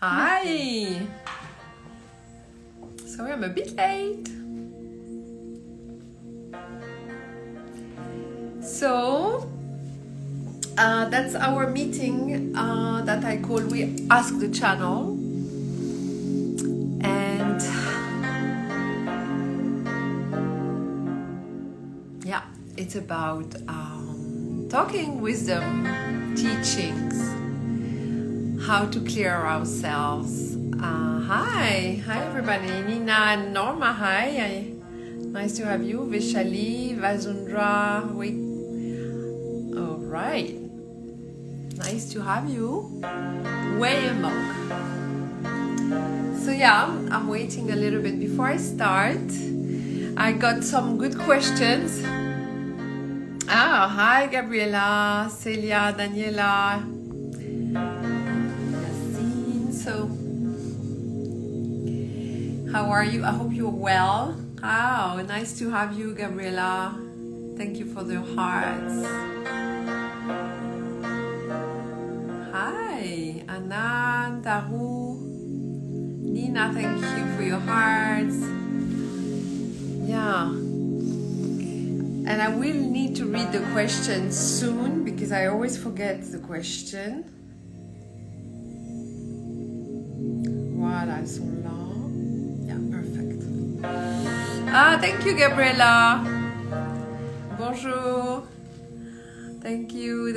Hi. Sorry, I'm a bit late. So, that's our meeting that I call We Ask the Channel. And yeah, it's about talking wisdom, teachings, how to clear ourselves. Hi everybody. Nina and Norma, hi. Nice to have you. Vishali, Vasundra, wait. All right. Nice to have you. Way among. So yeah, I'm waiting a little bit before I start. I got some good questions. Hi Gabriela, Celia, Daniela, Yassine. So, how are you? I hope you're well. Oh, nice to have you, Gabriela. Thank you for the hearts. Hi, Anand, Taru, Nina, thank you for your hearts. Yeah. And I will need to read the question soon because I always forget the question. Voilà, elles sont là. Yeah, perfect. Thank you, Gabriela. Bonjour. Thank you.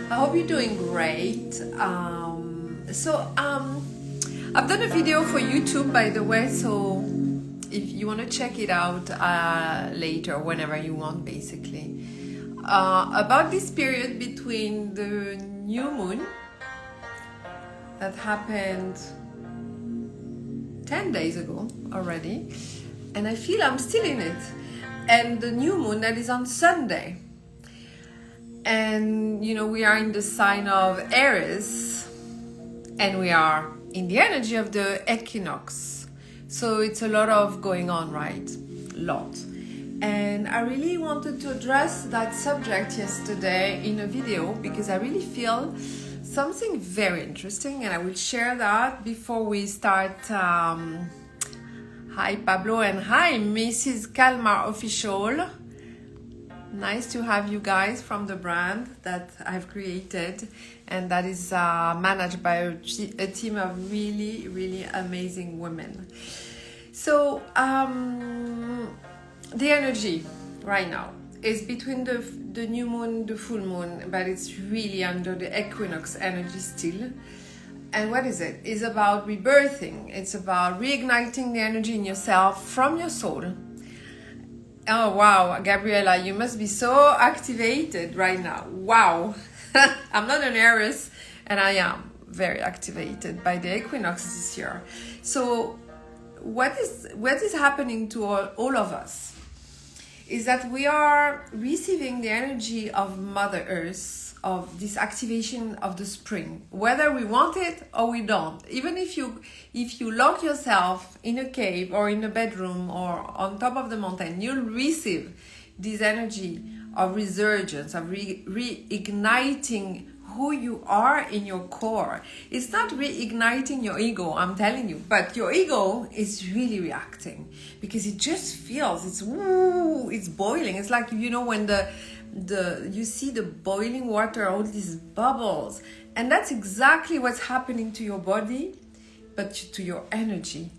I hope you're doing great. I've done a video for YouTube, by the way, so if you want to check it out later, whenever you want, basically, about this period between the new moon that happened 10 days ago already, and I feel I'm still in it, and the new moon that is on Sunday. And you know, we are in the sign of Aries, and we are in the energy of the equinox. So it's a lot of going on, right? A lot. And I really wanted to address that subject yesterday in a video because I really feel something very interesting, and I will share that before we start. Hi Pablo, and hi Mrs. Kalmar Official. Nice to have you guys from the brand that I've created, and that is managed by a team of really, really amazing women. So the energy right now is between the new moon, the full moon, but it's really under the equinox energy still. And what is it? It's about rebirthing. It's about reigniting the energy in yourself from your soul. Oh wow, Gabriela, you must be so activated right now. Wow. I'm not an Aries, and I am very activated by the equinox this year. So what is happening to all of us is that we are receiving the energy of Mother Earth, of this activation of the spring, whether we want it or we don't. Even if you lock yourself in a cave or in a bedroom or on top of the mountain, you'll receive this energy of resurgence, of reigniting who you are in your core. It's not reigniting your ego, I'm telling you, but your ego is really reacting because it just feels, it's boiling. It's like, you know, when you see the boiling water, all these bubbles, and that's exactly what's happening to your body, but to your energy.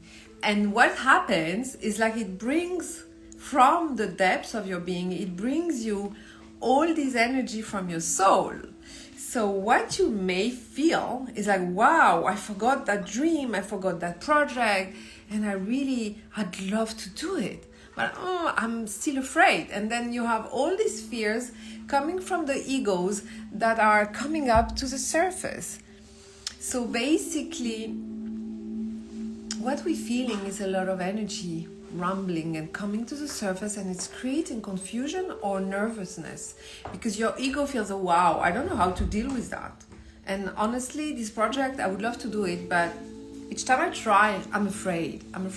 And what happens is, like, it brings from the depths of your being, it brings you all this energy from your soul. So what you may feel is like, wow, I forgot that dream, I forgot that project, and I'd love to do it, but I'm still afraid. And then you have all these fears coming from the egos that are coming up to the surface. So basically, what we're feeling is a lot of energy rumbling and coming to the surface, and it's creating confusion or nervousness because your ego feels, oh wow, I don't know how to deal with that. And honestly, this project, I would love to do it, but each time I try, I'm afraid, I'm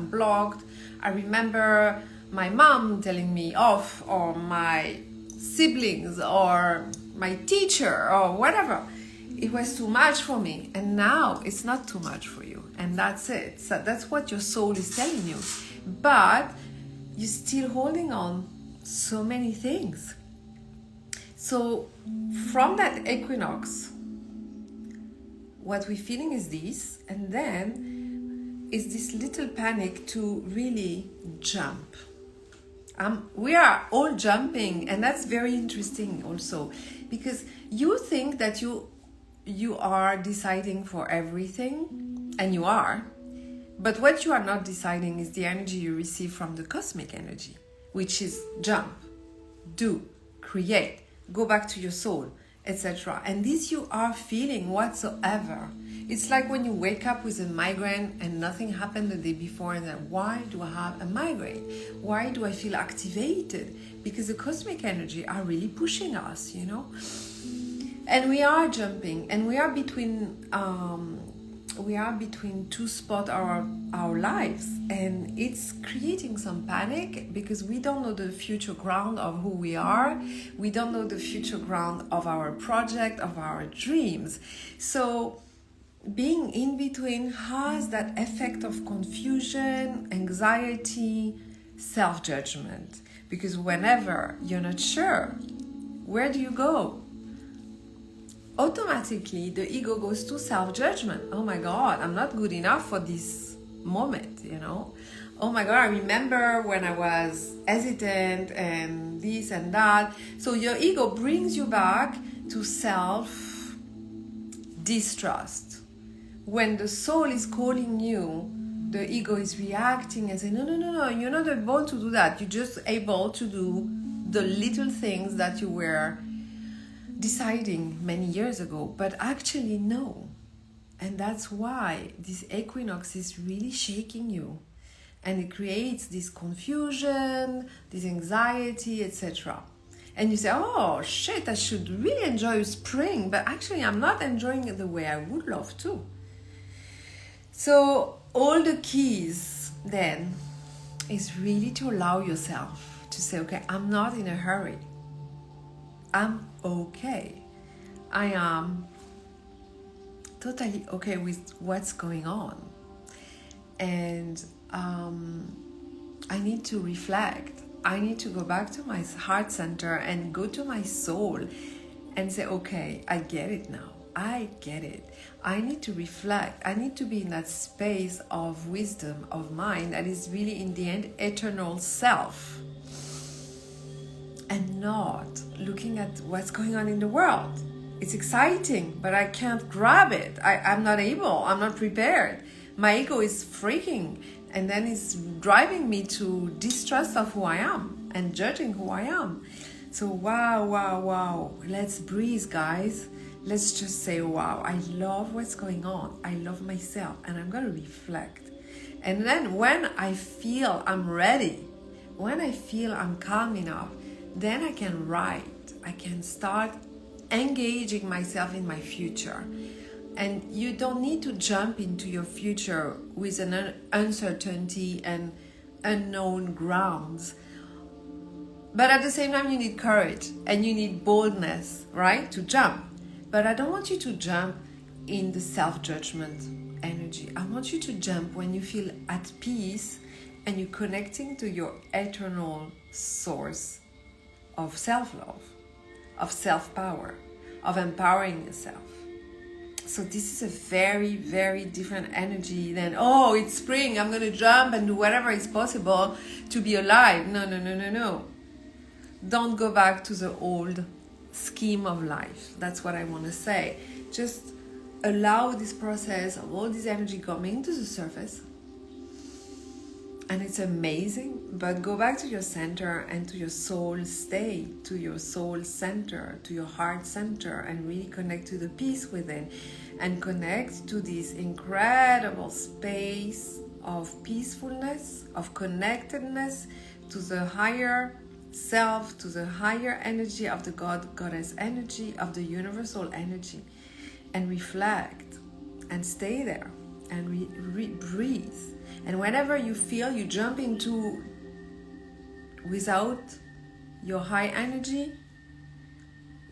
blocked. I remember my mom telling me off, or my siblings, or my teacher or whatever. It was too much for me, and now it's not too much for you, and that's it. So that's what your soul is telling you, but you're still holding on so many things. So from that equinox, what we're feeling is this, and then is this little panic to really jump. We are all jumping, and that's very interesting also, because you think that you are deciding for everything, and you are, but what you are not deciding is the energy you receive from the cosmic energy, which is jump, do, create, go back to your soul, etc. And this you are feeling whatsoever. It's like when you wake up with a migraine and nothing happened the day before, and then why do I have a migraine? Why do I feel activated? Because the cosmic energy are really pushing us, you know. And we are jumping, and we are between two spots our lives, and it's creating some panic because we don't know the future ground of who we are. We don't know the future ground of our project, of our dreams. So being in between has that effect of confusion, anxiety, self-judgment, because whenever you're not sure, where do you go? Automatically the ego goes to self-judgment. Oh my God, I'm not good enough for this moment, you know. Oh my God, I remember when I was hesitant and this and that. So your ego brings you back to self-distrust. When the soul is calling you, the ego is reacting and saying, no, you're not able to do that. You're just able to do the little things that you were deciding many years ago, but actually no. And that's why this equinox is really shaking you, and it creates this confusion, this anxiety, etc. And you say, oh shit, I should really enjoy spring, but actually I'm not enjoying it the way I would love to. So all the keys then is really to allow yourself to say, okay, I'm not in a hurry. I'm okay. I am totally okay with what's going on. And I need to reflect. I need to go back to my heart center and go to my soul and say, okay, I get it now. I get it. I need to reflect. I need to be in that space of wisdom of mind that is really in the end eternal self, and not looking at what's going on in the world. It's exciting, but I can't grab it. I'm not able. I'm not prepared. My ego is freaking, and then it's driving me to distrust of who I am and judging who I am. So wow. Let's breathe, guys. Let's just say, wow, I love what's going on. I love myself, and I'm going to reflect. And then when I feel I'm ready, when I feel I'm calm enough, then I can write. I can start engaging myself in my future. And you don't need to jump into your future with an uncertainty and unknown grounds. But at the same time, you need courage and you need boldness, right? To jump. But I don't want you to jump in the self-judgment energy. I want you to jump when you feel at peace and you're connecting to your eternal source of self-love, of self-power, of empowering yourself. So this is a very, very different energy than, oh, it's spring, I'm going to jump and do whatever is possible to be alive. No. Don't go back to the old scheme of life. That's what I want to say. Just allow this process of all this energy coming to the surface. And it's amazing, but go back to your center and to your soul state, to your soul center, to your heart center, and really connect to the peace within, and connect to this incredible space of peacefulness, of connectedness to the higher self, to the higher energy of the God, Goddess energy, of the universal energy, and reflect and stay there and breathe. And whenever you feel you jump into without your high energy,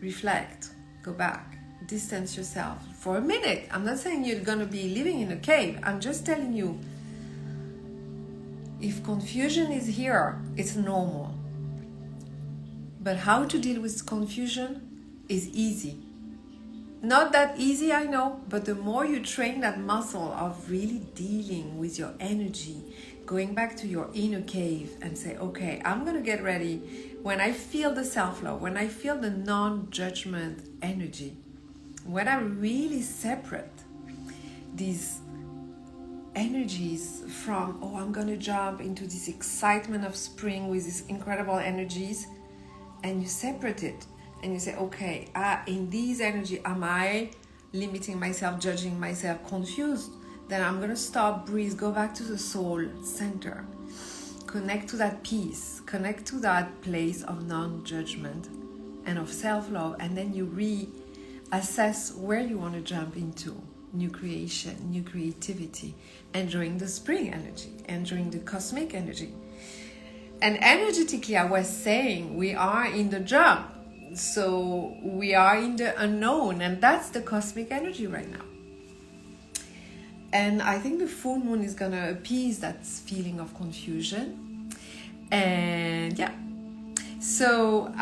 reflect, go back, distance yourself for a minute. I'm not saying you're going to be living in a cave. I'm just telling you, if confusion is here, it's normal. But how to deal with confusion is easy. Not that easy, I know, but the more you train that muscle of really dealing with your energy, going back to your inner cave and say, okay, I'm going to get ready when I feel the self-love, when I feel the non-judgment energy, when I really separate these energies from, oh, I'm going to jump into this excitement of spring with these incredible energies, and you separate it. And you say, okay, in these energy, am I limiting myself, judging myself, confused? Then I'm going to stop, breathe, go back to the soul center. Connect to that peace. Connect to that place of non-judgment and of self-love. And then you reassess where you want to jump into. New creation, new creativity. Enjoying the spring energy. Enjoying the cosmic energy. And energetically, I was saying, we are in the jump. So we are in the unknown, and that's the cosmic energy right now. And I think the full moon is gonna appease that feeling of confusion. And yeah, so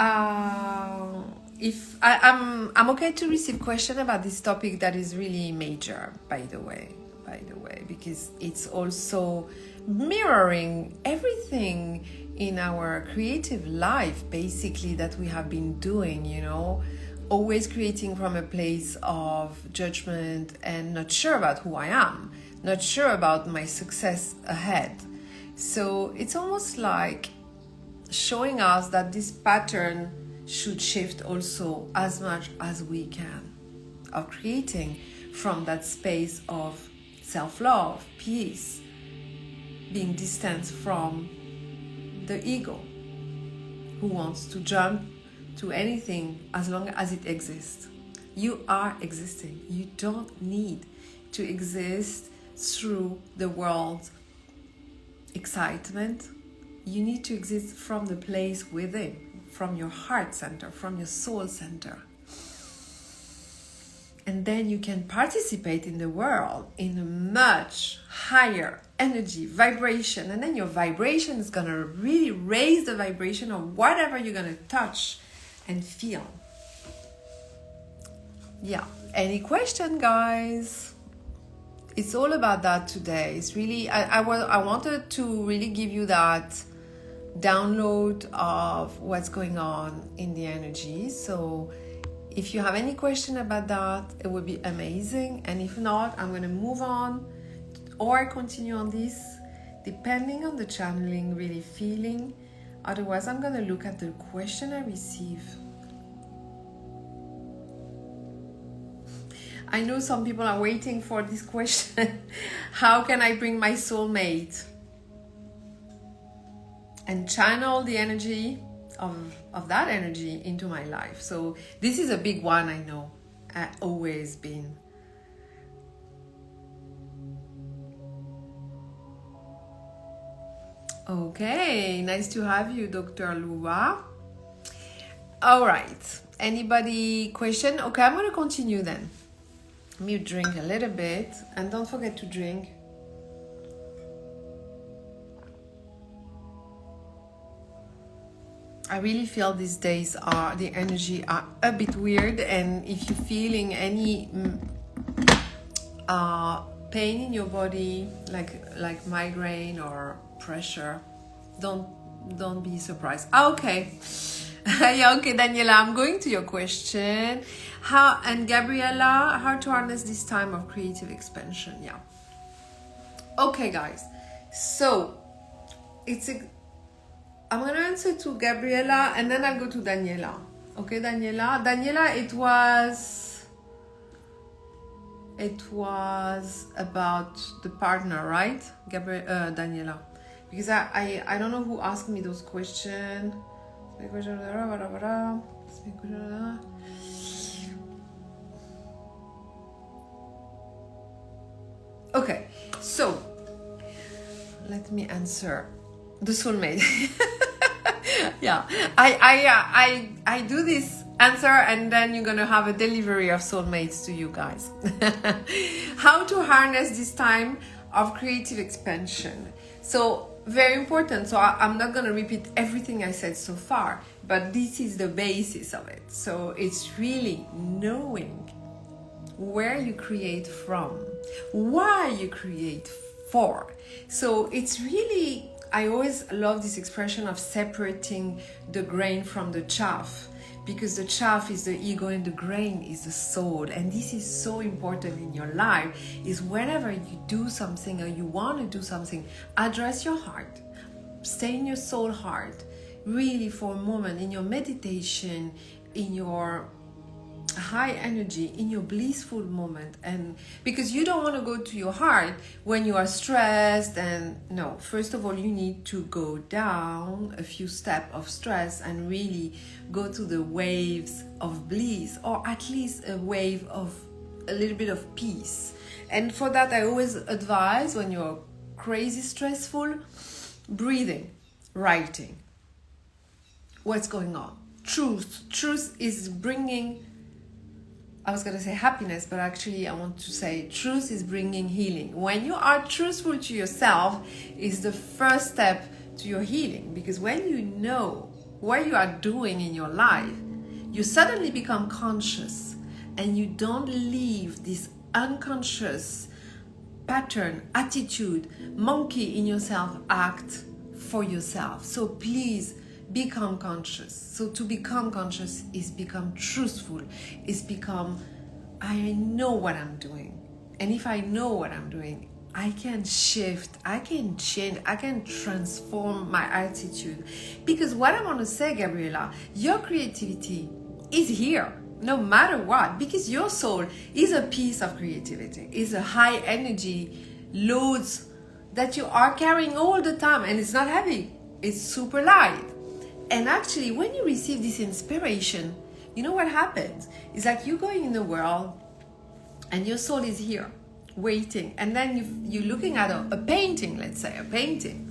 if I'm okay to receive question about this topic that is really major, by the way, because it's also mirroring everything in our creative life, basically, that we have been doing, always creating from a place of judgment and not sure about who I am, not sure about my success ahead. So it's almost like showing us that this pattern should shift also as much as we can, of creating from that space of self-love, peace, being distant from the ego, who wants to jump to anything as long as it exists. You are existing. You don't need to exist through the world's excitement. You need to exist from the place within, from your heart center, from your soul center. And then you can participate in the world in a much higher energy, vibration. And then your vibration is going to really raise the vibration of whatever you're going to touch and feel. Yeah. Any question, guys? It's all about that today. It's really, I wanted to really give you that download of what's going on in the energy. So if you have any question about that, it would be amazing. And if not, I'm going to move on or continue on this, depending on the channeling really feeling. Otherwise, I'm going to look at the question I receive. I know some people are waiting for this question. How can I bring my soulmate and channel the energy of that energy into my life? So this is a big one, I know. Always been. Okay, nice to have you, Dr. Lua. All right, anybody question? Okay, I'm going to continue then. Let me drink a little bit, and don't forget to drink. I really feel these days the energy are a bit weird, and if you're feeling any pain in your body, like migraine or pressure, don't be surprised. Okay. Yeah, okay, Daniela, I'm going to your question. And Gabriella, how to harness this time of creative expansion? Yeah. Okay, guys. So I'm going to answer to Gabriella, and then I'll go to Daniela. Okay, Daniela? Daniela, it was about the partner, right? Daniela. Because I don't know who asked me those questions. Okay, so let me answer. The soulmate. Yeah, I do this answer, and then you're gonna have a delivery of soulmates to you guys. How to harness this time of creative expansion. So very important. So I'm not gonna repeat everything I said so far, but this is the basis of it. So it's really knowing where you create from, why you create for. So it's really, I always love this expression of separating the grain from the chaff, because the chaff is the ego and the grain is the soul. And this is so important in your life, is whenever you do something or you want to do something, address your heart, stay in your soul heart, really for a moment, in your meditation, in your high energy, in your blissful moment. And because you don't want to go to your heart when you are stressed, and no, first of all you need to go down a few steps of stress and really go to the waves of bliss, or at least a wave of a little bit of peace. And for that I always advise, when you're crazy stressful, breathing, writing, what's going on. Truth is bringing, I was going to say happiness, but actually I want to say truth is bringing healing. When you are truthful to yourself is the first step to your healing, because when you know what you are doing in your life, you suddenly become conscious, and you don't leave this unconscious pattern, attitude, monkey in yourself act for yourself. So please become conscious. So to become conscious is become truthful, is become, I know what I'm doing. And if I know what I'm doing, I can shift, I can change, I can transform my attitude. Because what I want to say, Gabriela, your creativity is here, no matter what, because your soul is a piece of creativity, is a high energy loads that you are carrying all the time, and it's not heavy, it's super light. And actually, when you receive this inspiration, you know what happens? It's like you're going in the world and your soul is here, waiting. And then you're looking at a painting, let's say, a painting.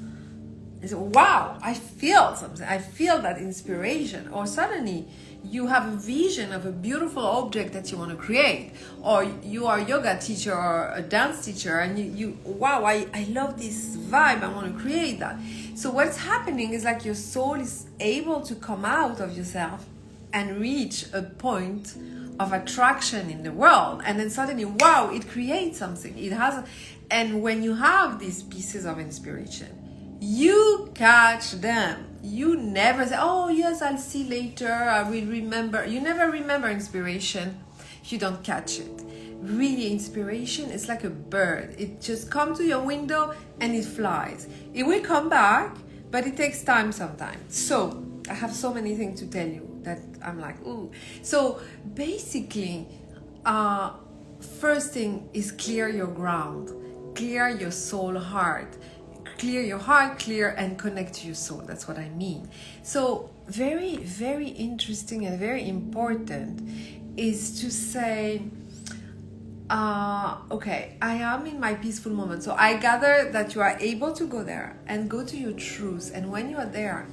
And so, wow, I feel something. I feel that inspiration. Or suddenly you have a vision of a beautiful object that you want to create. Or you are a yoga teacher or a dance teacher, and you wow, I love this vibe, I want to create that. So what's happening is like your soul is able to come out of yourself and reach a point of attraction in the world. And then suddenly, wow, it creates something. It has, and when you have these pieces of inspiration, you catch them. You never say, oh yes, I'll see later, I will remember. You never remember inspiration if you don't catch it. Really, inspiration is like a bird. It just comes to your window and it flies. It will come back, but it takes time sometimes. So I have so many things to tell you that I'm like, ooh. So basically, first thing is clear your ground, clear your soul heart. Clear your heart, clear and connect to your soul. That's what I mean. So very, very interesting and very important is to say, okay, I am in my peaceful moment. So I gather that you are able to go there and go to your truth. And when you are there,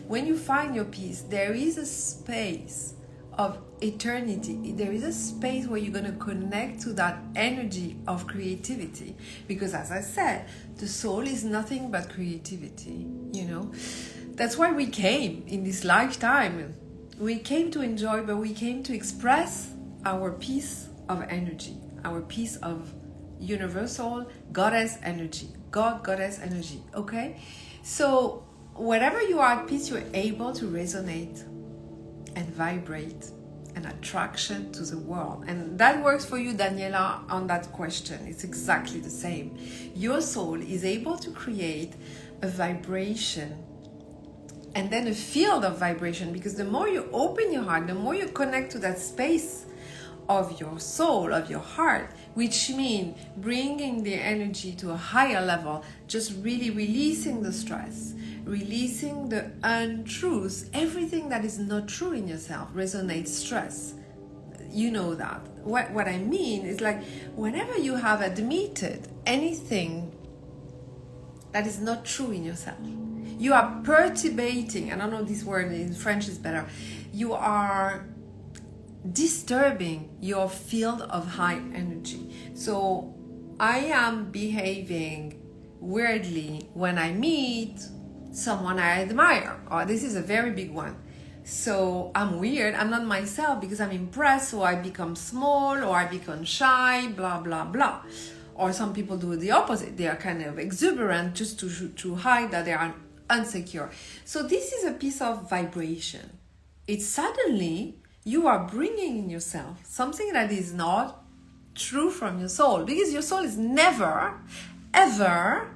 when you find your peace, there is a space of eternity. There is a space where you're going to connect to that energy of creativity, because as I said, the soul is nothing but creativity, you know. That's why we came in this lifetime. We came to enjoy, but we came to express our piece of energy, our piece of universal goddess energy, goddess energy. Okay, so wherever you are at peace, you're able to resonate and vibrate an attraction to the world. And that works for you, Daniela, on that question. It's exactly the same. Your soul is able to create a vibration and then a field of vibration, because the more you open your heart, the more you connect to that space of your soul, of your heart, which means bringing the energy to a higher level, just really releasing the stress, releasing the untruths. Everything that is not true in yourself resonates stress. You know that. What I mean is, like, whenever you have admitted anything that is not true in yourself, you are perturbating, I don't know this word, in French is better, you are disturbing your field of high energy. So I am behaving weirdly when I meet someone I admire. Oh, this is a very big one. So I'm weird, I'm not myself because I'm impressed, so I become small or I become shy, blah, blah, blah. Or some people do the opposite. They are kind of exuberant just to hide that they are insecure. So this is a piece of vibration. It's suddenly you are bringing in yourself something that is not true from your soul, because your soul is never, ever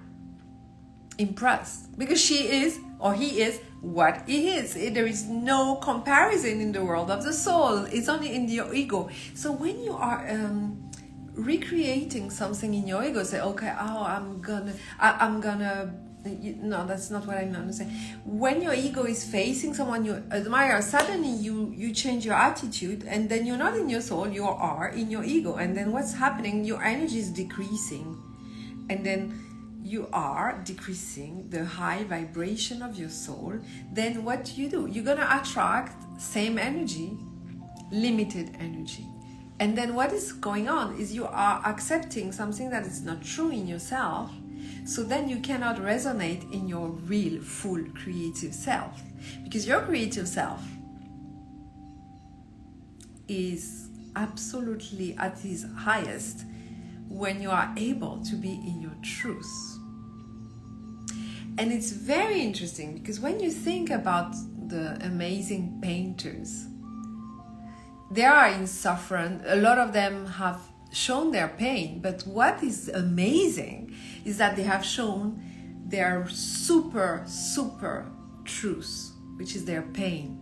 impressed, because she is or he is what he is. There is no comparison in the world of the soul. It's only in your ego. So when you are recreating something in your ego, say, okay, oh, I'm gonna no, that's not what I'm gonna say. When your ego is facing someone you admire, suddenly you change your attitude, and then you're not in your soul, you are in your ego. And then what's happening? Your energy is decreasing, and then you are decreasing the high vibration of your soul. Then what do? You're gonna attract same energy, limited energy. And then what is going on is you are accepting something that is not true in yourself. So then you cannot resonate in your real, full creative self. Because your creative self is absolutely at its highest when you are able to be in your truth. And it's very interesting because when you think about the amazing painters, they are in suffering. A lot of them have shown their pain, but what is amazing is that they have shown their super truth, which is their pain,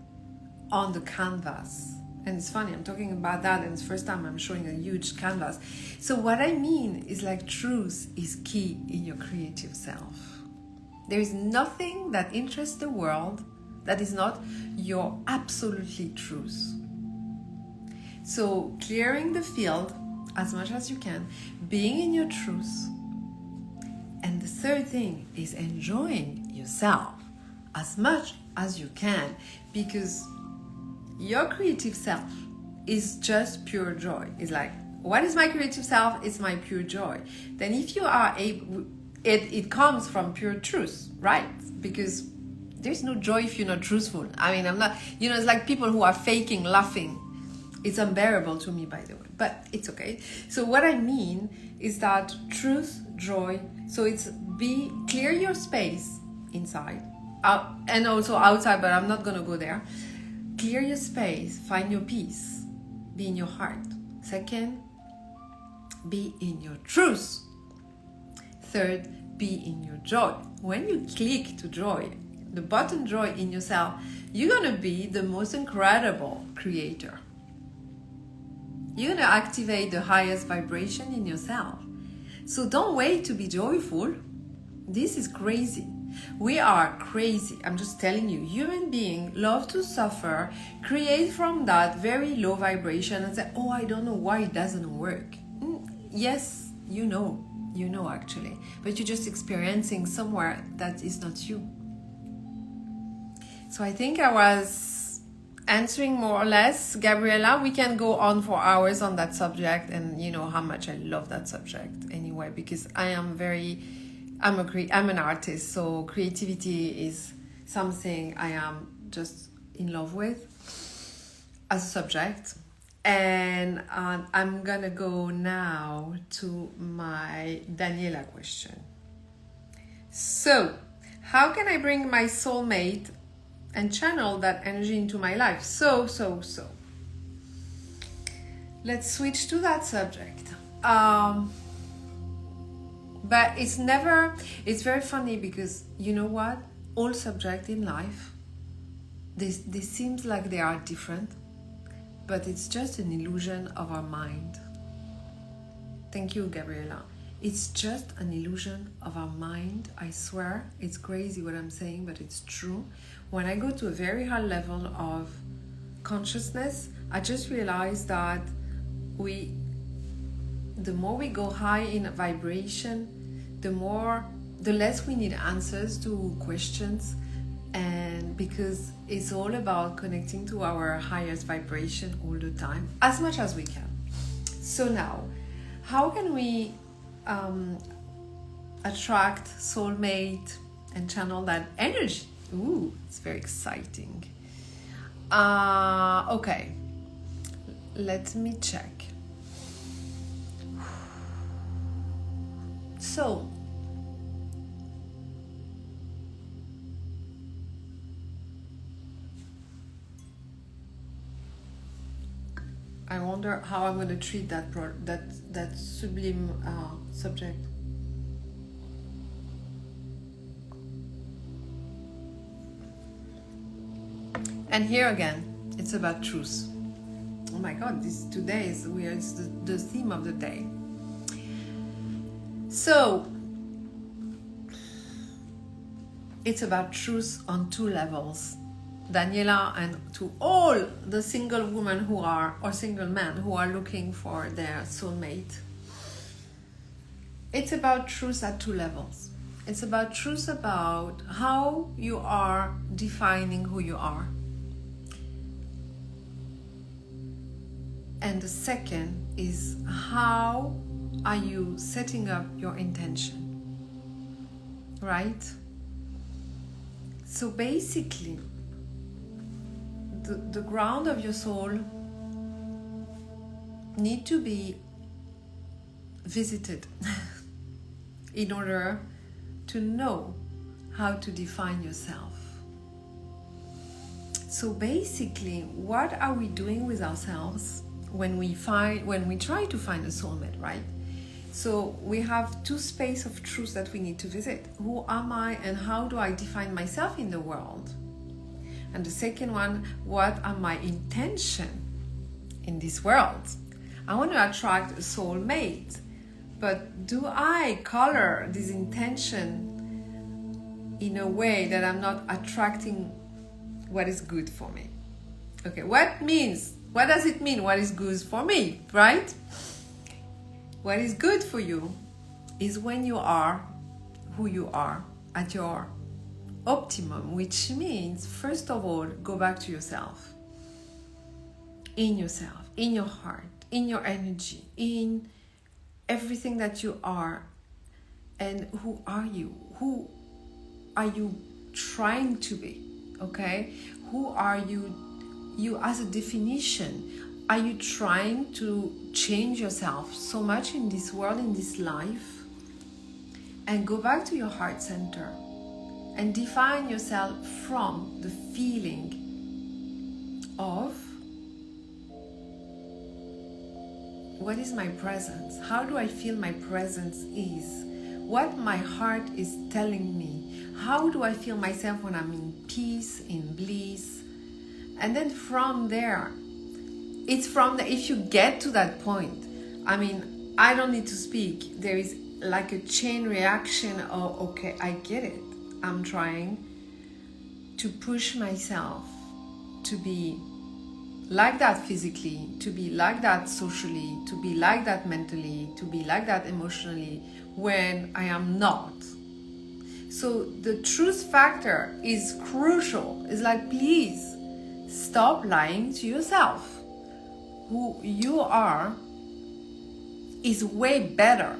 on the canvas. And it's funny, I'm talking about that, and it's the first time I'm showing a huge canvas. So what I mean is, like, truth is key in your creative self. There is nothing that interests the world that is not your absolutely truth. So clearing the field as much as you can, being in your truth. And the third thing is enjoying yourself as much as you can, because your creative self is just pure joy. It's like, what is my creative self? It's my pure joy. Then if you are able, it comes from pure truth, right? Because there's no joy if you're not truthful. I mean, I'm not, it's like people who are faking laughing. It's unbearable to me, by the way, but it's okay. So what I mean is that truth, joy, so it's clear your space inside, and also outside, but I'm not going to go there. Clear your space, find your peace, be in your heart. Second, be in your truth. Third, be in your joy. When you click to joy, the button joy in yourself, you're going to be the most incredible creator. You're going to activate the highest vibration in yourself. So don't wait to be joyful. This is crazy. We are crazy. I'm just telling you, human beings love to suffer, create from that very low vibration and say, oh, I don't know why it doesn't work. Yes, you know actually, but you're just experiencing somewhere that is not you. So I think I was answering more or less. Gabriella, we can go on for hours on that subject, and you know how much I love that subject anyway, because I'm an artist, so creativity is something I am just in love with as a subject. And I'm gonna go now to my Daniela question. So, how can I bring my soulmate and channel that energy into my life? So. Let's switch to that subject. But it's very funny because you know what? All subjects in life, they seems like they are different, but it's just an illusion of our mind. Thank you, Gabriella. It's just an illusion of our mind. I swear, it's crazy what I'm saying, but it's true. When I go to a very high level of consciousness, I just realize that the more we go high in vibration, the less we need answers to questions, and because it's all about connecting to our highest vibration all the time, as much as we can. So now, how can we attract soulmate and channel that energy? Ooh, it's very exciting. Okay, let me check. So, I wonder how I'm going to treat that sublime subject. And here again, it's about truth. Oh my God, it's the theme of the day. So, it's about truth on two levels. Daniela, and to all the single women who are, or single men who are looking for their soulmate. It's about truth at two levels. It's about truth about how you are defining who you are. And the second is, how are you setting up your intention? Right? So basically, the ground of your soul need to be visited in order to know how to define yourself. So basically, what are we doing with ourselves when we try to find a soulmate, right? So we have two spaces of truth that we need to visit. Who am I and how do I define myself in the world? And the second one, what are my intentions in this world? I want to attract a soulmate, but do I color this intention in a way that I'm not attracting what is good for me? Okay, what does it mean what is good for me, right? What is good for you is when you are who you are at your optimum, which means, first of all, go back to yourself, in your heart, in your energy, in everything that you are. And who are you? Who are you trying to be? Okay? Who are you as a definition? Are you trying to change yourself so much in this world, in this life? And go back to your heart center and define yourself from the feeling of, what is my presence? How do I feel my presence is? What my heart is telling me? How do I feel myself when I'm in peace, in bliss? And then from there, if you get to that point, I mean, I don't need to speak. There is like a chain reaction of, okay, I get it. I'm trying to push myself to be like that physically, to be like that socially, to be like that mentally, to be like that emotionally, when I am not. So the truth factor is crucial. It's like, please stop lying to yourself. Who you are is way better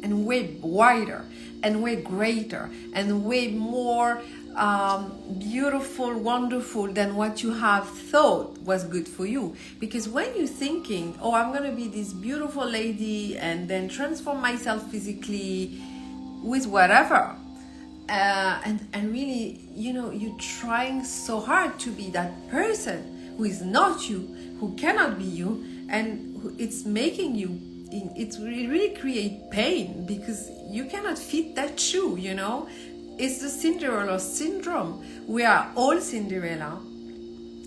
and way wider and way greater and way more beautiful, wonderful than what you have thought was good for you. Because when you're thinking, oh, I'm going to be this beautiful lady and then transform myself physically with whatever, and really, you're trying so hard to be that person who is not you, who cannot be you, and it's making you, it really create pain because you cannot fit that shoe, It's the Cinderella syndrome. We are all Cinderella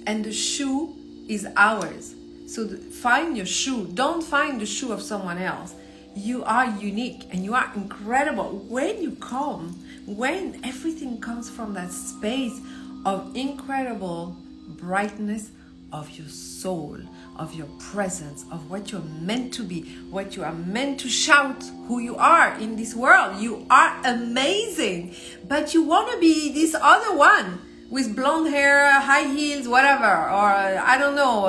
and the shoe is ours. So find your shoe. Don't find the shoe of someone else. You are unique and you are incredible. When everything comes from that space of incredible brightness of your soul, of your presence, of what you're meant to be, what you are meant to shout, who you are in this world. You are amazing, but you want to be this other one with blonde hair, high heels, whatever, or I don't know.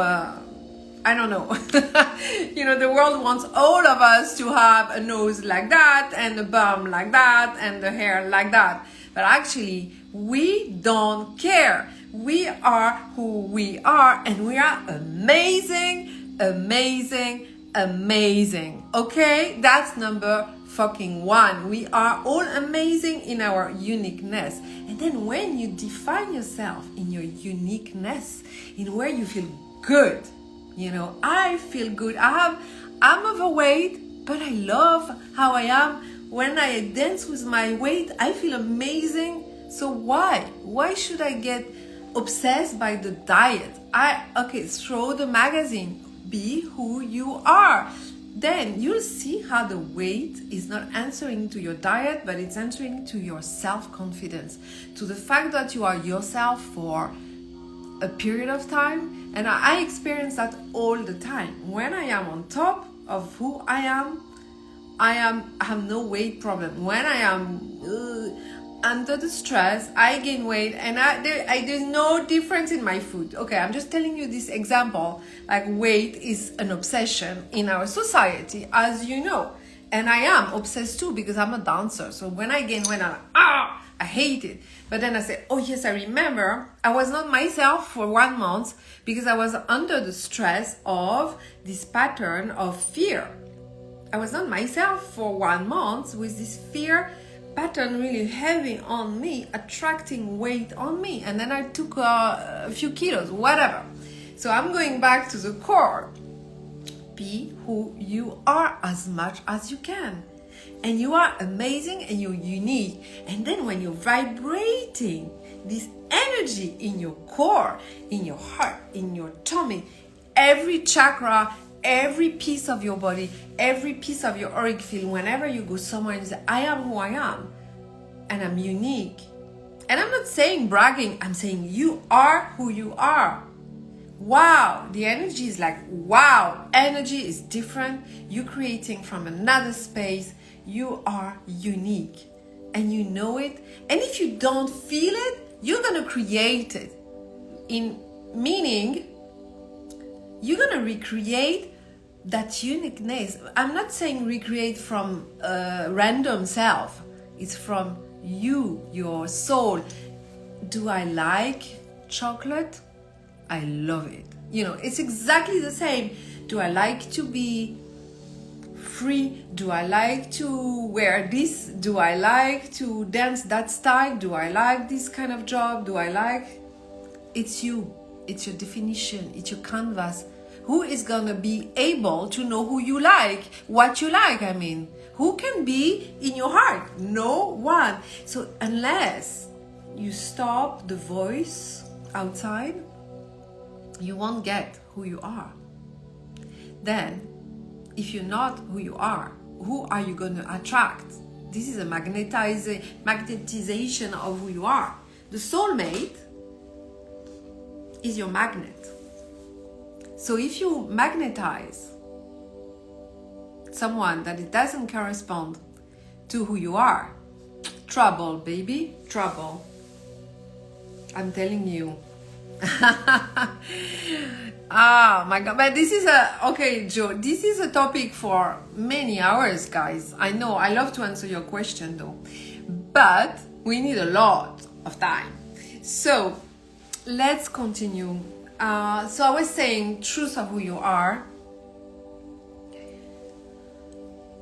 You know, the world wants all of us to have a nose like that, and a bum like that, and the hair like that. But actually, we don't care. We are who we are, and we are amazing, amazing, amazing. Okay? That's number fucking one. We are all amazing in our uniqueness. And then when you define yourself in your uniqueness, in where you feel good, you know, I feel good. I'm overweight, but I love how I am. When I dance with my weight, I feel amazing. So why should I get obsessed by the diet? Throw the magazine. Be who you are. Then you'll see how the weight is not answering to your diet, but it's answering to your self-confidence, to the fact that you are yourself for a period of time. And I experience that all the time. When I am on top of who I have no weight problem. When I am under the stress, I gain weight, and there's no difference in my food. Okay, I'm just telling you this example. Like, weight is an obsession in our society, as you know. And I am obsessed too, because I'm a dancer. So when I gain weight, I hate it. But then I say, oh yes, I remember I was not myself for 1 month because I was under the stress of this pattern of fear. I was not myself for 1 month with this fear pattern really heavy on me, attracting weight on me. And then I took a few kilos, whatever. So I'm going back to the core. Be who you are as much as you can. And you are amazing and you're unique. And then when you're vibrating this energy in your core, in your heart, in your tummy, every chakra, every piece of your body, every piece of your auric field, whenever you go somewhere and you say, I am who I am, and I'm unique. And I'm not saying bragging, I'm saying you are who you are. Wow, the energy is like, wow, energy is different. You're creating from another space. You are unique and you know it. And if you don't feel it, you're going to create it. Meaning, you're going to recreate that uniqueness. I'm not saying recreate from a random self. It's from you, your soul. Do I like chocolate? I love it. You know, it's exactly the same. Do I like to be free? Do I like to wear this? Do I like to dance that style? Do I like this kind of job? Do I like... It's you. It's your definition. It's your canvas. Who is gonna be able to know who you like? What you like, I mean. Who can be in your heart? No one. So unless you stop the voice outside, you won't get who you are. Then, if you're not who you are, who are you going to attract? This is a magnetization of who you are. The soulmate is your magnet. So if you magnetize someone that it doesn't correspond to who you are, trouble, baby, trouble. I'm telling you. Ah, my God. But this is okay, Joe, this is a topic for many hours, guys. I know, I love to answer your question though. But we need a lot of time. So let's continue. So I was saying, truth of who you are,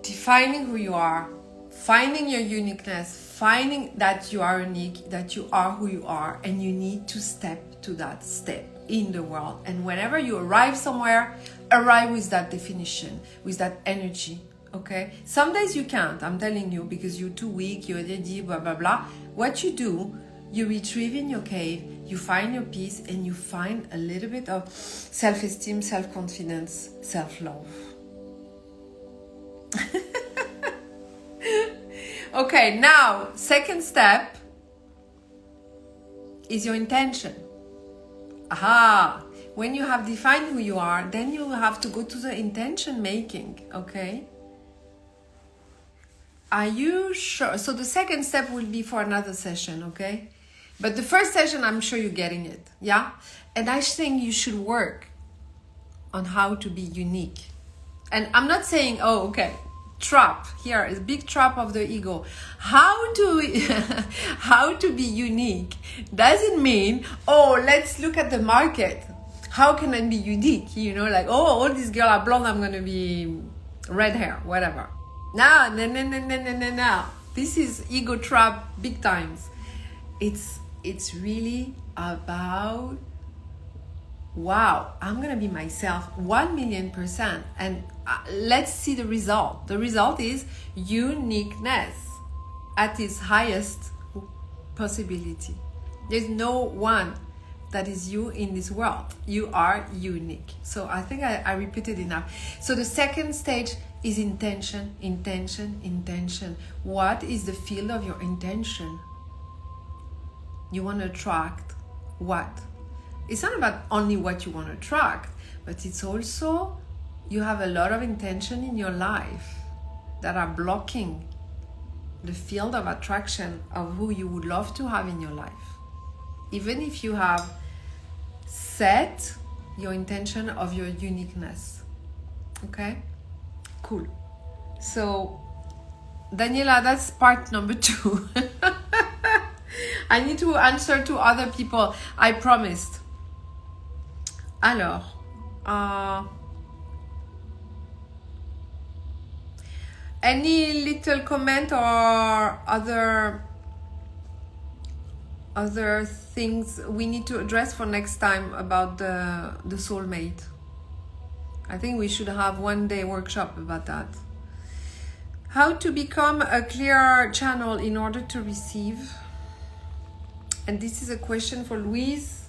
defining who you are, finding your uniqueness, finding that you are unique, that you are who you are, and you need to step to that step in the world. And whenever you arrive somewhere, arrive with that definition, with that energy, okay? Some days you can't, I'm telling you, because you're too weak, you're ready, blah, blah, blah. What you do, you retrieve in your cave, you find your peace, and you find a little bit of self-esteem, self-confidence, self-love. Okay, now, second step is your intention. Aha! When you have defined who you are, then you have to go to the intention making, okay? Are you sure? So the second step will be for another session, okay? But the first session, I'm sure you're getting it, yeah? And I think you should work on how to be unique. And I'm not saying, oh, okay, trap, here is a big trap of the ego. How to be unique doesn't mean, oh, let's look at the market. How can I be unique? You know, like, oh, all these girls are blonde, I'm going to be red hair, whatever. No. This is ego trap big times. It's really about, wow, I'm going to be myself 1,000,000%. And let's see the result. The result is uniqueness at its highest possibility. There's no one that is you in this world. You are unique. So I think I repeated enough. So the second stage is intention. What is the field of your intention? You want to attract what? It's not about only what you want to attract, but it's also you have a lot of intention in your life that are blocking the field of attraction of who you would love to have in your life. Even if you have set your intention of your uniqueness. Okay? Cool. So, Daniela, that's part number 2. I need to answer to other people. I promised. Alors, any little comment or other things we need to address for next time about the soulmate? I think we should have one day workshop about that. How to become a clear channel in order to receive. And this is a question for Louise.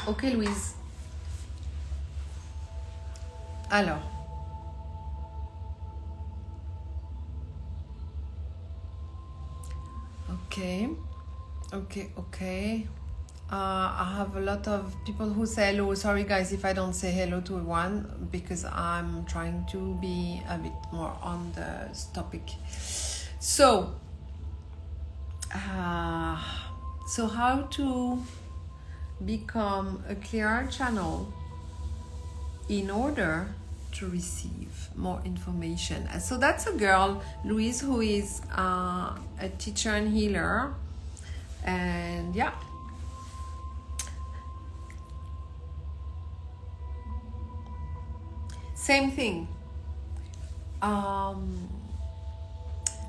Okay, Louise. Alors. Okay. I have a lot of people who say hello. Sorry guys if I don't say hello to everyone, because I'm trying to be a bit more on the topic. So how to become a clear channel in order to receive more information. And so that's a girl, Louise, who is a teacher and healer. And yeah. Same thing.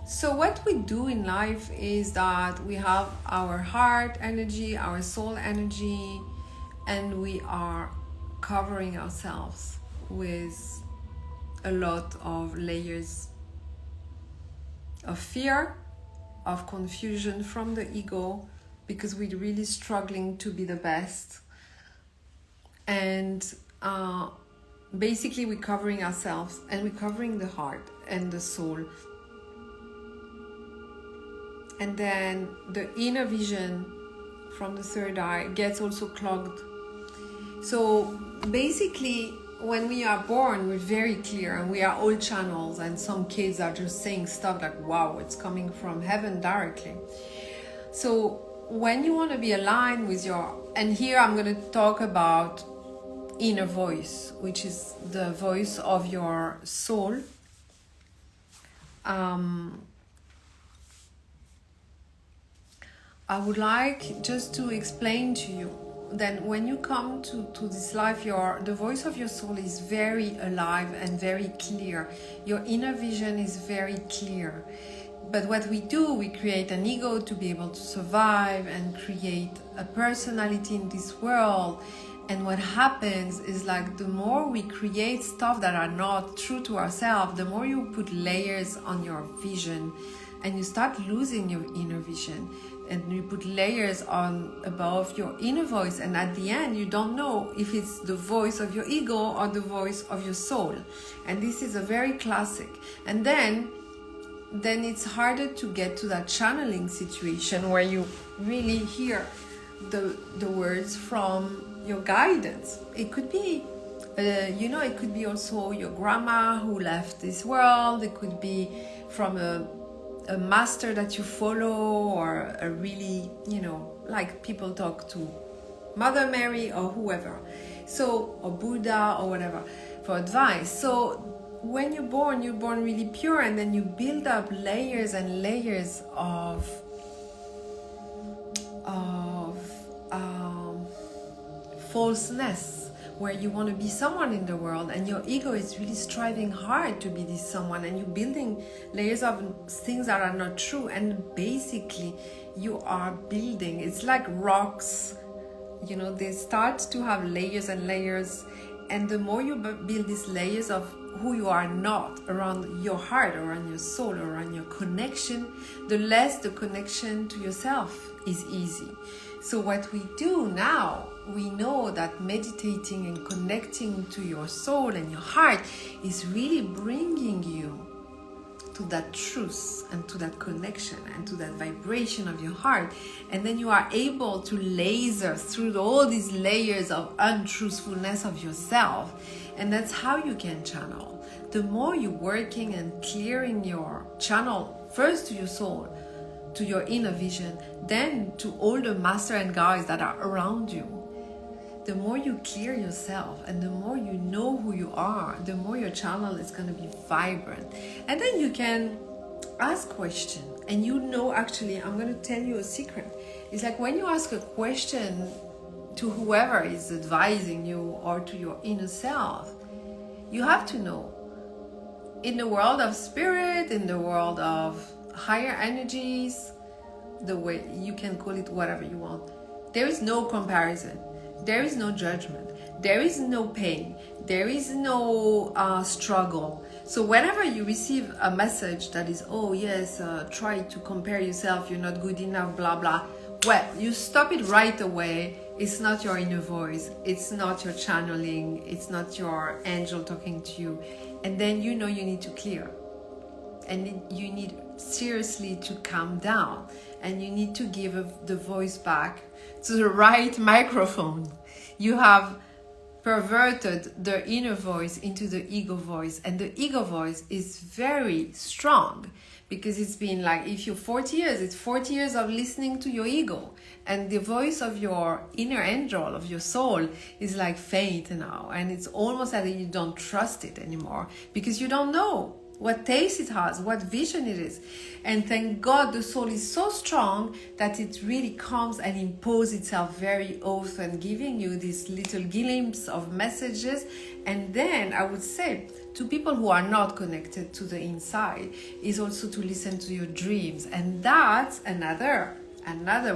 So what we do in life is that we have our heart energy, our soul energy, and we are covering ourselves with a lot of layers of fear, of confusion from the ego, because we're really struggling to be the best. And basically we're covering ourselves, and we're covering the heart and the soul. And then the inner vision from the third eye gets also clogged. So basically, when we are born, we're very clear, and we are all channels, and some kids are just saying stuff like, wow, it's coming from heaven directly. So when you want to be aligned with your, and here I'm going to talk about inner voice, which is the voice of your soul. I would like just to explain to you that when you come to this life, the voice of your soul is very alive and very clear. Your inner vision is very clear. But what we do, we create an ego to be able to survive and create a personality in this world. And what happens is, like, the more we create stuff that are not true to ourselves, the more you put layers on your vision, and you start losing your inner vision. And you put layers on above your inner voice, and at the end you don't know if it's the voice of your ego or the voice of your soul. And this is a very classic. And then it's harder to get to that channeling situation where you really hear the words from your guidance. It could be It could be also your grandma who left this world. It could be from a master that you follow, or a really, like people talk to Mother Mary or whoever, or Buddha or whatever, for advice. So when you're born really pure, and then you build up layers and layers of falseness, where you want to be someone in the world, and your ego is really striving hard to be this someone, and you're building layers of things that are not true, and basically you are building, it's like rocks, they start to have layers and layers, and the more you build these layers of who you are not around your heart, around your soul, around your connection, the less the connection to yourself is easy. So what we do now, we know that meditating and connecting to your soul and your heart is really bringing you to that truth and to that connection and to that vibration of your heart. And then you are able to laser through all these layers of untruthfulness of yourself. And that's how you can channel. The more you're working and clearing your channel, first to your soul, to your inner vision, then to all the master and guides that are around you, the more you clear yourself and the more you know who you are, the more your channel is going to be vibrant. And then you can ask questions. And actually, I'm going to tell you a secret. It's like when you ask a question to whoever is advising you, or to your inner self, you have to know, in the world of spirit, in the world of higher energies, the way you can call it whatever you want, there is no comparison, there is no judgment, there is no pain, there is no struggle. So whenever you receive a message that is, try to compare yourself, you're not good enough, blah blah, well, you stop it right away. It's not your inner voice, it's not your channeling, it's not your angel talking to you. And then you need to clear, and you need seriously to calm down, and you need to give the voice back to the right microphone. You have perverted the inner voice into the ego voice, and the ego voice is very strong, because it's been like, if you're 40 years, it's 40 years of listening to your ego, and the voice of your inner angel, of your soul, is like faint now, and it's almost as if you don't trust it anymore, because you don't know what taste it has, what vision it is. And thank God the soul is so strong that it really comes and imposes itself very often, giving you this little glimpse of messages. And then I would say to people who are not connected to the inside is also to listen to your dreams. And that's another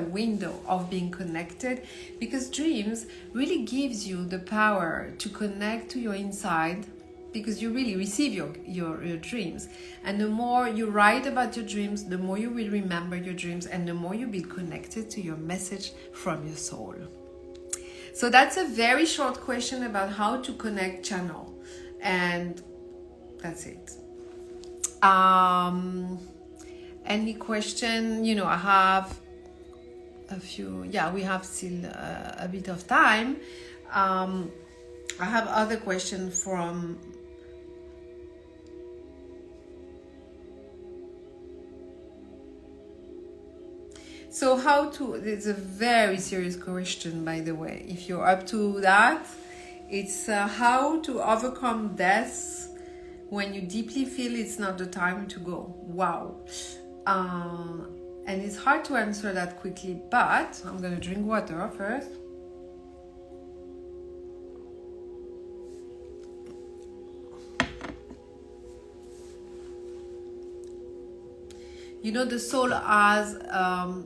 window of being connected, because dreams really gives you the power to connect to your inside, because you really receive your dreams. And the more you write about your dreams, the more you will remember your dreams, and the more you will be connected to your message from your soul. So that's a very short question about how to connect channel, and that's it. Any question? I have a few. Yeah, we have still a bit of time. I have other questions from So it's a very serious question, by the way. If you're up to that, it's how to overcome death when you deeply feel it's not the time to go. Wow. And it's hard to answer that quickly, but I'm going to drink water first. The soul has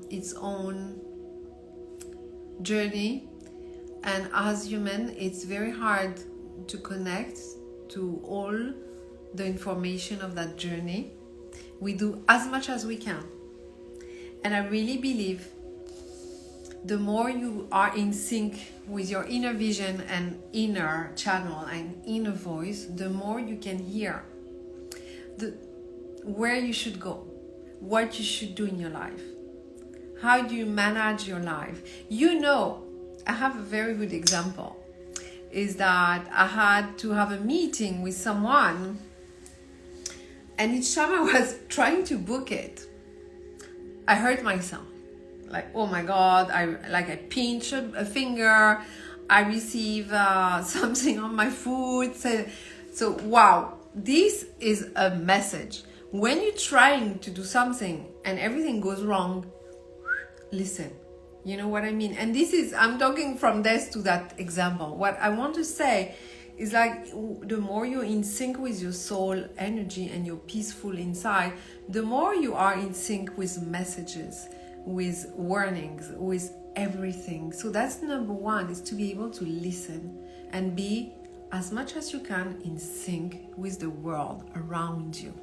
its own journey, and as human, it's very hard to connect to all the information of that journey. We do as much as we can, and I really believe the more you are in sync with your inner vision and inner channel and inner voice, the more you can hear where you should go, what you should do in your life. How do you manage your life? I have a very good example. is that I had to have a meeting with someone, and each time I was trying to book it, I hurt myself. Like, oh my God, I pinch a finger, I receive something on my foot. So wow, this is a message. When you're trying to do something and everything goes wrong, listen. You know what I mean? And this is, I'm talking from this to that example. What I want to say is, like, the more you're in sync with your soul energy and you're peaceful inside, the more you are in sync with messages, with warnings, with everything. So that's number one, is to be able to listen and be as much as you can in sync with the world around you.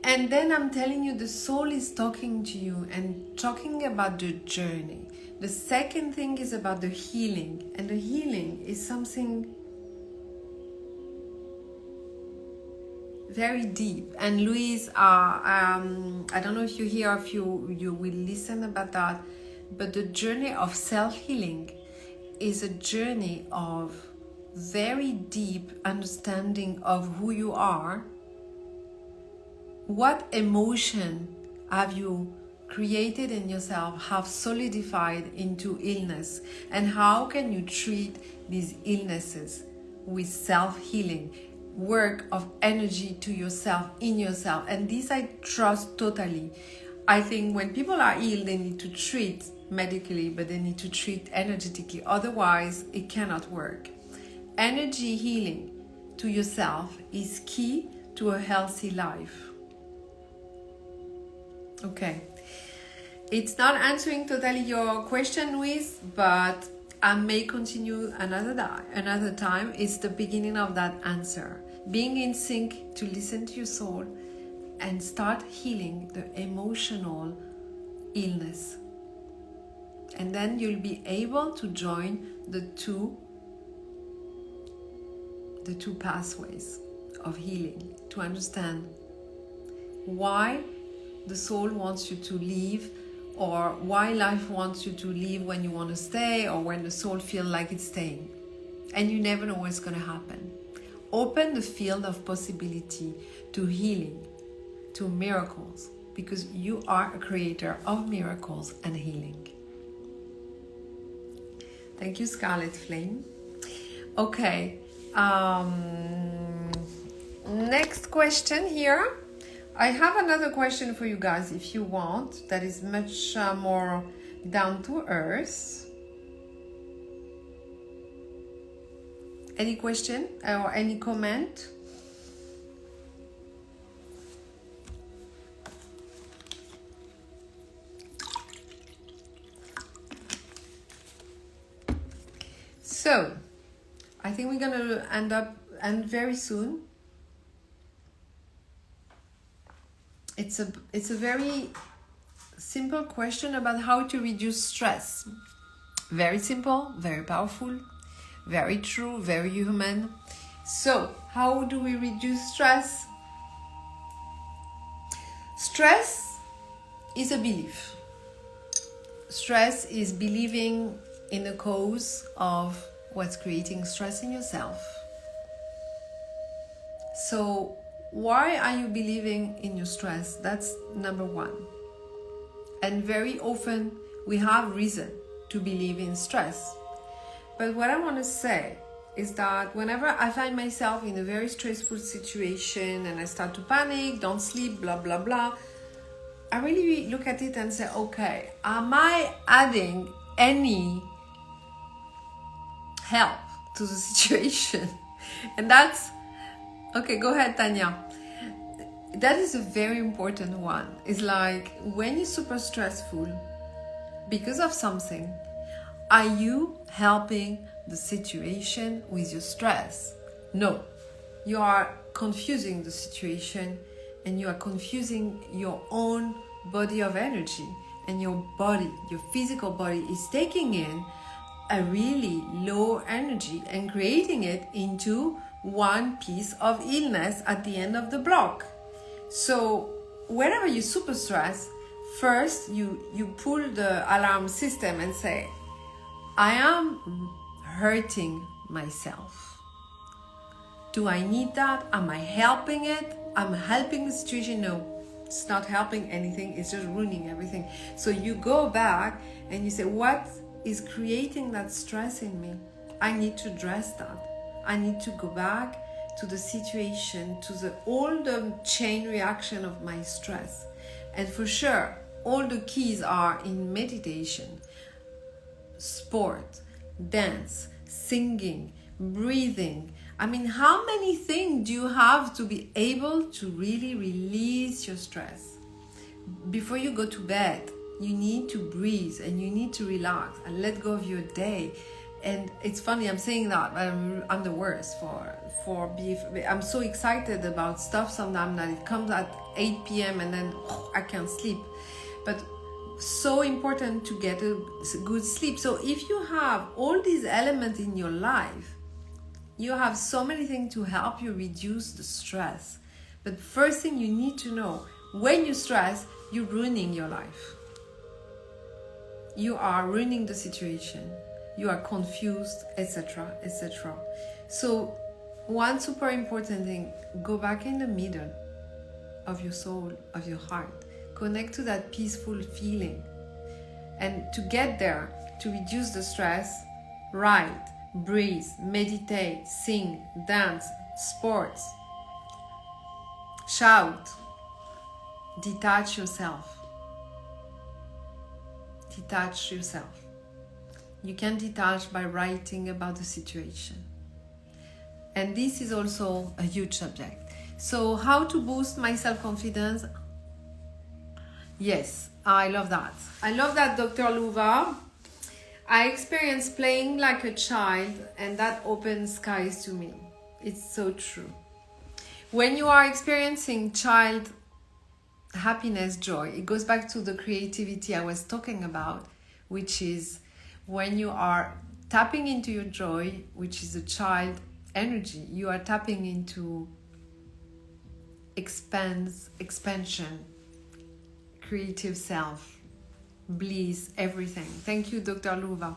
And then I'm telling you, the soul is talking to you and talking about the journey. The second thing is about the healing. And the healing is something very deep. And Louise, I don't know if you hear, if you will listen about that, but the journey of self-healing is a journey of very deep understanding of who you are. What emotion have you created in yourself, have solidified into illness, and how can you treat these illnesses with self-healing, work of energy to yourself, in yourself. And this I trust totally. I think when people are ill, they need to treat medically, but they need to treat energetically, otherwise it cannot work. Energy healing to yourself is key to a healthy life. Okay, it's not answering totally your question, Louise, but I may continue another time. It's the beginning of that answer. Being in sync to listen to your soul and start healing the emotional illness. And then you'll be able to join the two pathways of healing, to understand why the soul wants you to leave, or why life wants you to leave when you want to stay, or when the soul feels like it's staying. And you never know what's going to happen. Open the field of possibility to healing, to miracles, because you are a creator of miracles and healing. Thank you, Scarlet Flame. Okay, next question here. I have another question for you guys, if you want, that is much more down to earth. Any question or any comment? So, I think we're going to end very soon. It's a very simple question about how to reduce stress. Very simple, very powerful, very true, very human. So, how do we reduce stress? Stress is a belief. Stress is believing in the cause of what's creating stress in yourself. So, why are you believing in your stress? That's number one. And very often we have reason to believe in stress. But what I want to say is that whenever I find myself in a very stressful situation and I start to panic, don't sleep, blah, blah, blah, I really look at it and say, okay, am I adding any help to the situation? And that's okay, go ahead, Tanya. That is a very important one. It's like, when you're super stressful because of something, are you helping the situation with your stress? No. You are confusing the situation, and you are confusing your own body of energy. And your body, your physical body, is taking in a really low energy and creating it into one piece of illness at the end of the block. So whenever you're super stressed, first you pull the alarm system and say, I am hurting myself? Do I need that? Am I helping it? I'm helping the situation? No, it's not helping anything. It's just ruining everything. So you go back and you say, what is creating that stress in me? I need to address that. I need to go back to the situation, to all the chain reaction of my stress. And for sure, all the keys are in meditation, sport, dance, singing, breathing. I mean, how many things do you have to be able to really release your stress? Before you go to bed, you need to breathe and you need to relax and let go of your day. And it's funny, I'm saying that, but I'm the worst for beef. I'm so excited about stuff sometimes that it comes at 8 p.m. and then I can't sleep. But so important to get a good sleep. So if you have all these elements in your life, you have so many things to help you reduce the stress. But first thing you need to know, when you stress, you're ruining your life. You are ruining the situation. You are confused, etc., etc. So one super important thing, go back in the middle of your soul, of your heart. Connect to that peaceful feeling. And to get there, to reduce the stress, write, breathe, meditate, sing, dance, sports, shout, detach yourself. Detach yourself. You can detach by writing about the situation. And this is also a huge subject. So how to boost my self-confidence? Yes, I love that. I love that, Dr. Luva. I experienced playing like a child, and that opens skies to me. It's so true. When you are experiencing child happiness, joy, it goes back to the creativity I was talking about, which is when you are tapping into your joy, which is a child energy, you are tapping into expansion, creative self, bliss, everything. Thank you, Dr. Luva.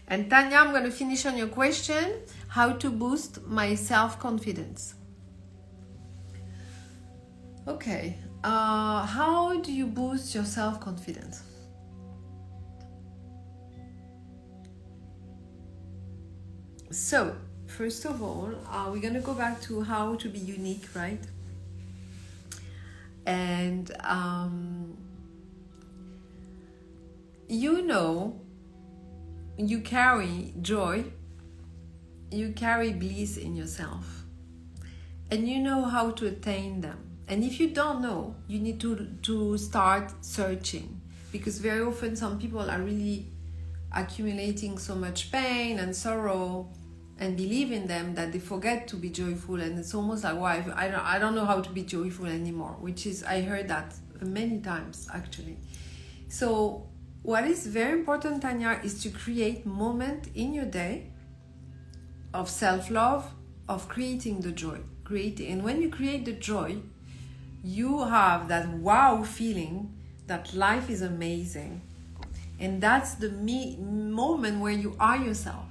And Tanya, I'm going to finish on your question, how to boost my self-confidence. Okay, how do you boost your self-confidence? So, first of all, we're going to go back to how to be unique, right? And you know, you carry joy, you carry bliss in yourself, and you know how to attain them. And if you don't know, you need to start searching, because very often some people are really accumulating so much pain and sorrow and believe in them that they forget to be joyful, and it's almost like, why, I don't know how to be joyful anymore, which is, I heard that many times actually. So what is very important, Tanya, is to create moment in your day of self-love, of creating the joy. And when you create the joy, you have that wow feeling that life is amazing. And that's the moment where you are yourself.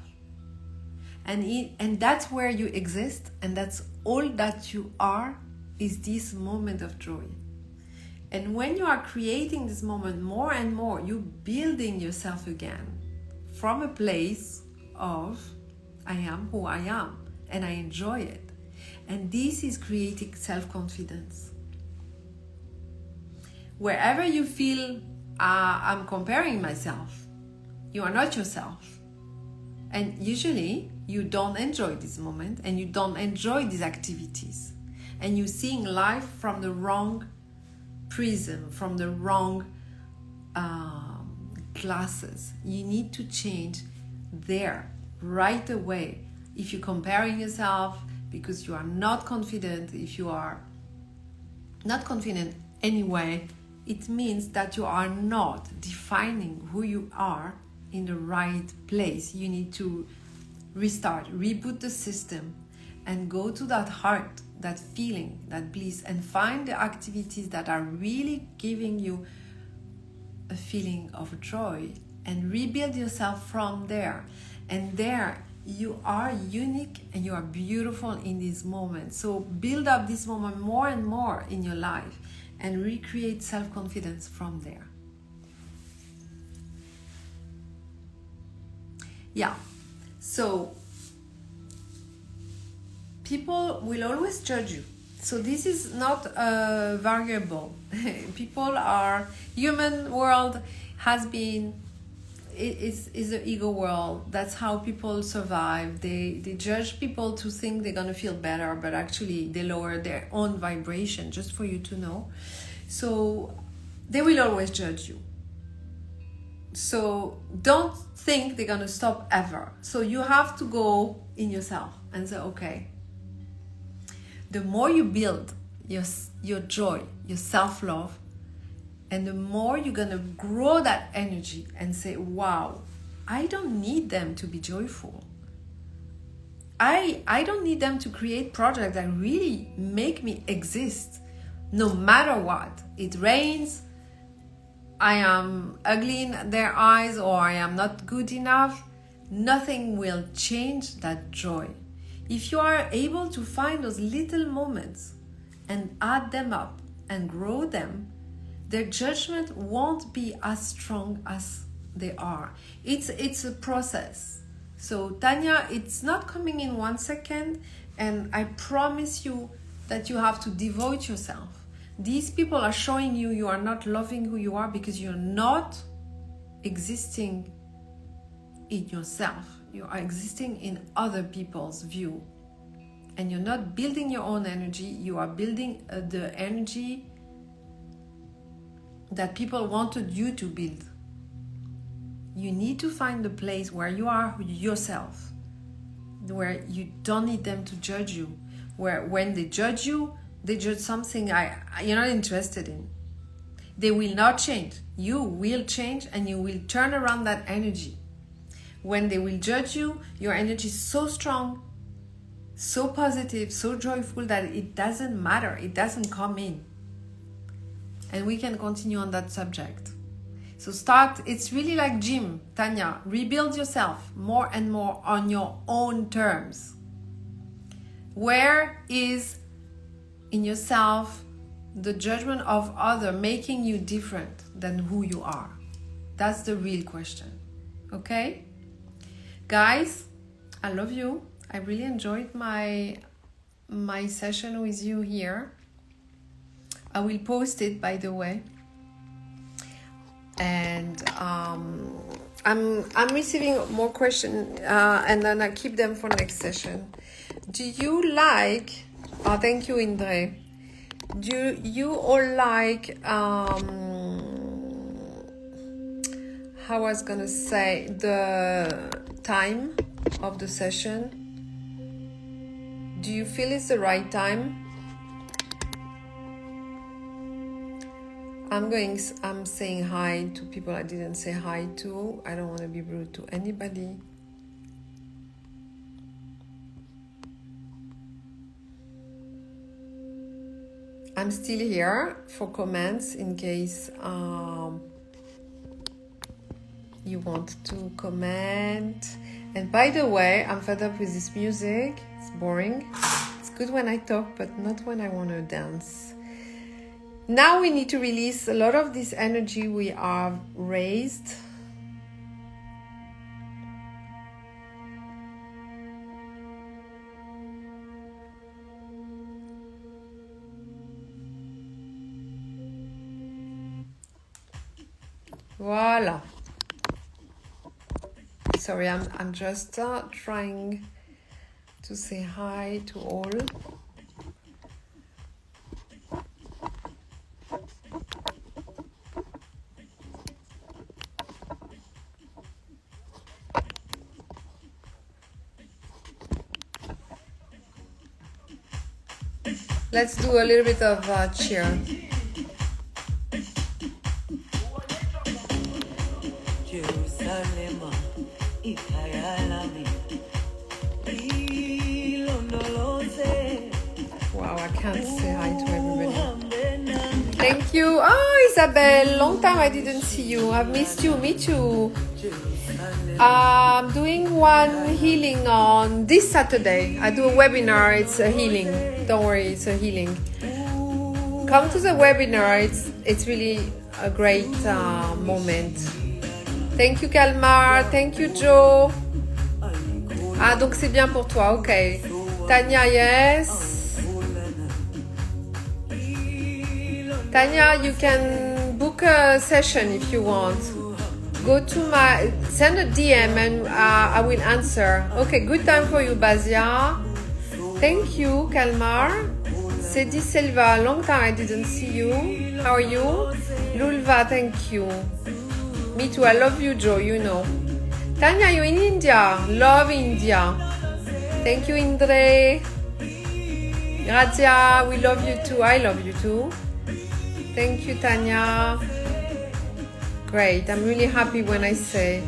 And that's where you exist, and that's all that you are, is this moment of joy. And when you are creating this moment more and more, you're building yourself again from a place of I am who I am, and I enjoy it. And this is creating self-confidence. Wherever you feel I'm comparing myself, you are not yourself. And usually you don't enjoy this moment, and you don't enjoy these activities, and you're seeing life from the wrong prism, from the wrong glasses. You need to change there right away. If you're comparing yourself because you are not confident, if you are not confident anyway, it means that you are not defining who you are in the right place. You need to restart, reboot the system, and go to that heart, that feeling, that bliss, and find the activities that are really giving you a feeling of joy, and rebuild yourself from there. And there you are unique and you are beautiful in this moment. So build up this moment more and more in your life and recreate self-confidence from there. Yeah, so people will always judge you. So this is not a variable. People are, human world has been, is the ego world. That's how people survive. They judge people to think they're gonna feel better, but actually they lower their own vibration, just for you to know. So they will always judge you. So don't think they're gonna stop ever. So you have to go in yourself and say, okay, the more you build your joy, your self-love, and the more you're gonna grow that energy and say, wow, I don't need them to be joyful. I don't need them to create projects that really make me exist no matter what. It rains, I am ugly in their eyes, or I am not good enough. Nothing will change that joy. If you are able to find those little moments and add them up and grow them, their judgment won't be as strong as they are. It's a process. So Tanya, it's not coming in 1 second, and I promise you that you have to devote yourself. These people are showing you you are not loving who you are because you're not existing in yourself. You are existing in other people's view. And you're not building your own energy. You are building the energy that people wanted you to build. You need to find the place where you are yourself, where you don't need them to judge you, where when they judge you, they judge something you're not interested in. They will not change. You will change, and you will turn around that energy. When they will judge you, your energy is so strong, so positive, so joyful that it doesn't matter. It doesn't come in. And we can continue on that subject. So start, it's really like gym, Tanya. Rebuild yourself more and more on your own terms. Where is in yourself the judgment of other making you different than who you are? That's the real question. Okay? Guys, I love you. I really enjoyed my session with you here. I will post it, by the way. And I'm receiving more questions, and then I keep them for next session. Do you like? Oh, thank you, Indre. Do you all like? How I was gonna say the time of the session. Do you feel it's the right time? I'm saying hi to people I didn't say hi to. I don't want to be rude to anybody. I'm still here for comments in case you want to comment. And by the way, I'm fed up with this music. It's boring. It's good when I talk, but not when I want to dance. Now we need to release a lot of this energy we have raised. Voila. Sorry, I'm just trying to say hi to all. Let's do a little bit of cheer. Wow, I can't say hi to everybody. Thank you. Oh, Isabel, long time I didn't see you. I've missed you. Me too. I'm doing one healing on this Saturday. I do a webinar. It's a healing. Don't worry, it's a healing. Come to the webinar. It's really a great moment. Thank you, Kalmar. Thank you, Joe. Ah, donc c'est bien pour toi. Ok. Tanya, yes. Tanya, you can book a session if you want. Go to send a DM and I will answer. Okay, good time for you, Bazia. Thank you, Kalmar. Sedi Selva, long time I didn't see you. How are you? Lulva, thank you. Me too, I love you, Joe, you know. Tanya, you in India? Love India. Thank you, Indre. Grazia, we love you too. I love you too. Thank you, Tanya. Great, I'm really happy when I say.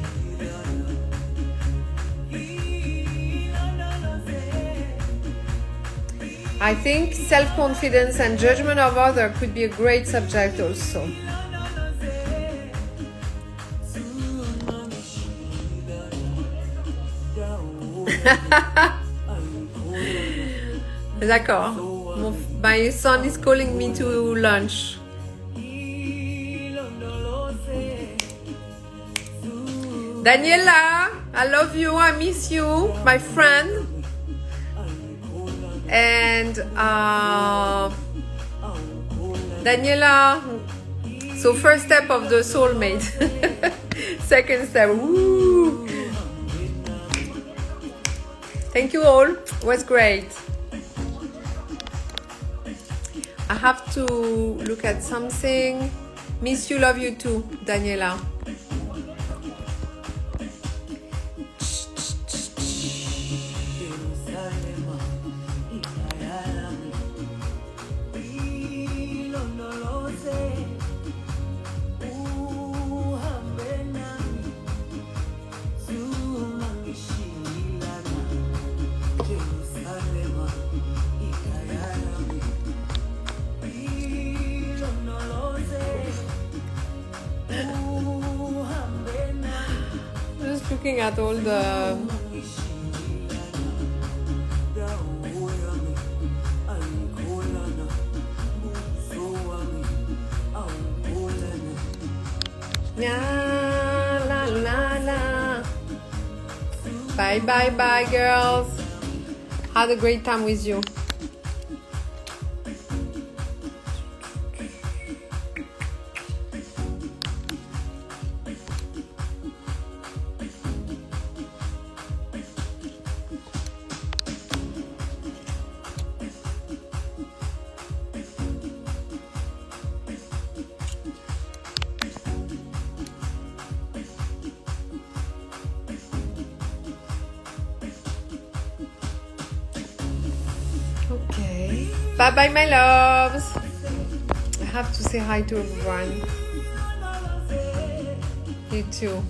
I think self-confidence and judgment of others could be a great subject also. D'accord. My son is calling me to lunch. Daniela, I love you, I miss you, my friend. And Daniela, so first step of the soulmate. Second step, woo. Thank you all, it was great. I have to look at something. Miss you, love you too, Daniela. Looking at all the la la la. Bye girls. Had a great time with you. Okay. Bye my loves. I have to say hi to everyone. You too.